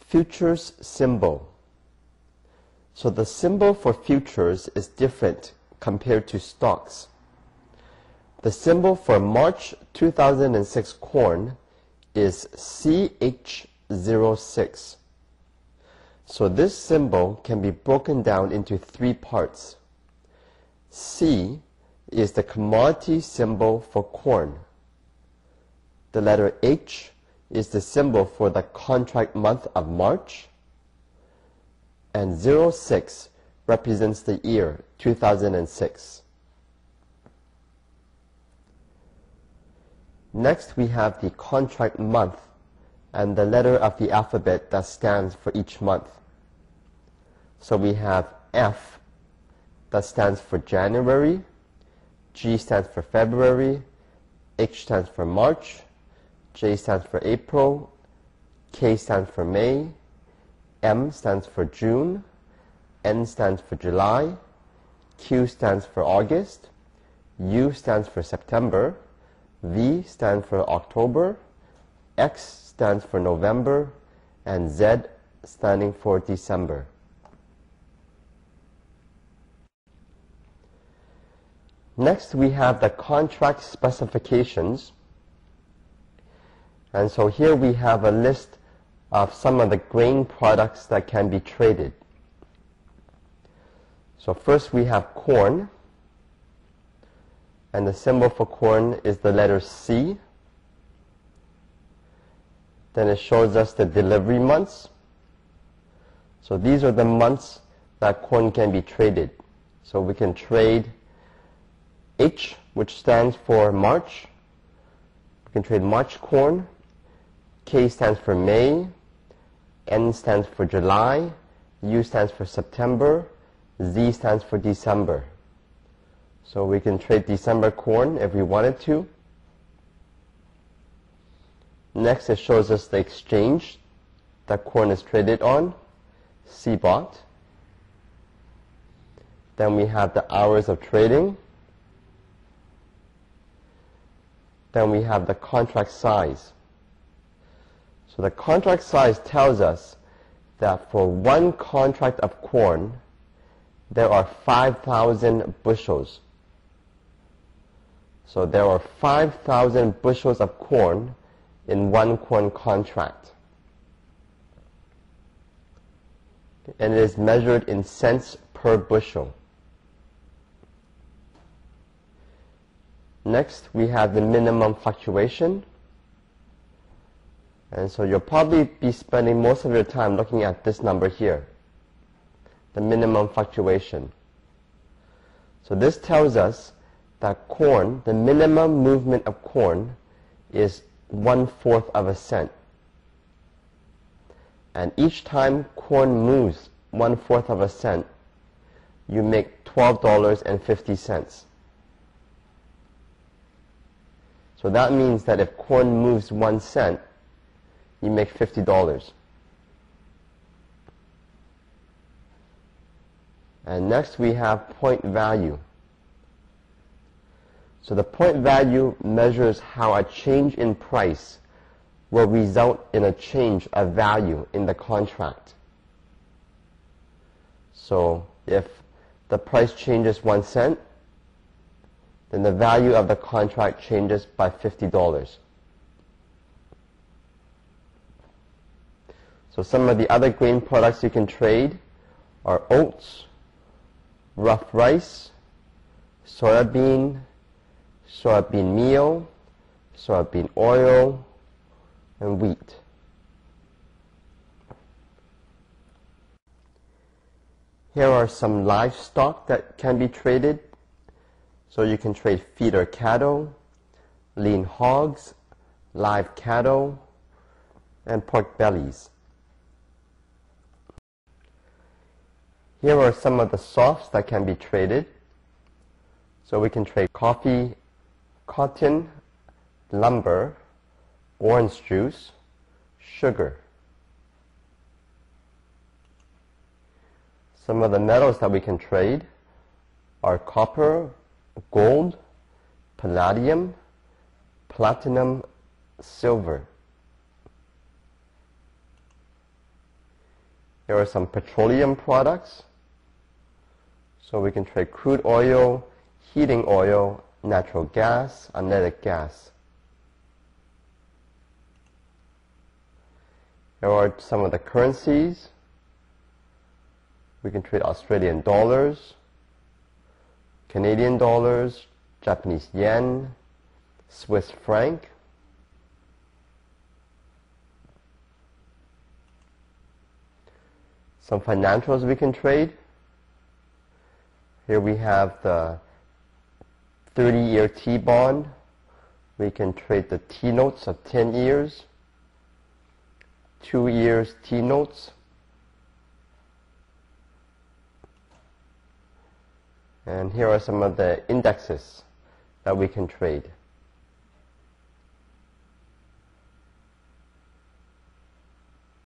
Futures symbol. So the symbol for futures is different compared to stocks. The symbol for March 2006 corn is CH06. So this symbol can be broken down into three parts. C is the commodity symbol for corn. The letter H is the symbol for the contract month of March. And 06 represents the year 2006. Next, we have the contract month and the letter of the alphabet that stands for each month. So we have F, that stands for January, G stands for February, H stands for March, J stands for April, K stands for May, M stands for June, N stands for July, Q stands for August, U stands for September, V stands for October, X stands for November, and Z standing for December. Next, we have the contract specifications. And so here we have a list of some of the grain products that can be traded. So first we have corn, and the symbol for corn is the letter C. Then it shows us the delivery months. So these are the months that corn can be traded. So we can trade H, which stands for March. We can trade March corn. K stands for May. N stands for July. U stands for September. Z stands for December. So we can trade December corn if we wanted to. Next, it shows us the exchange that corn is traded on, CBOT. Then we have the hours of trading. Then we have the contract size. So the contract size tells us that for one contract of corn, there are 5,000 bushels. So there are 5,000 bushels of corn in one corn contract. And it is measured in cents per bushel. Next, we have the minimum fluctuation. And so you'll probably be spending most of your time looking at this number here, the minimum fluctuation. So this tells us that corn, the minimum movement of corn is 1/4 of a cent. And each time corn moves 1/4 of a cent, you make $12.50. So that means that if corn moves 1 cent, you make $50. And next we have point value. So the point value measures how a change in price will result in a change of value in the contract. So if the price changes 1 cent, then the value of the contract changes by $50. So some of the other grain products you can trade are oats, rough rice, soybean, soybean meal, soybean oil, and wheat. Here are some livestock that can be traded. So you can trade feeder cattle, lean hogs, live cattle, and pork bellies. Here are some of the softs that can be traded. So we can trade coffee, cotton, lumber, orange juice, sugar. Some of the metals that we can trade are copper, gold, palladium, platinum, silver. Here are some petroleum products. So we can trade crude oil, heating oil, natural gas, unleaded gas. Here are some of the currencies. We can trade Australian dollars, Canadian dollars, Japanese yen, Swiss franc. Some financials we can trade. Here we have the 30-year T-bond. We can trade the T-notes of 10 years, 2 years T-notes, and here are some of the indexes that we can trade.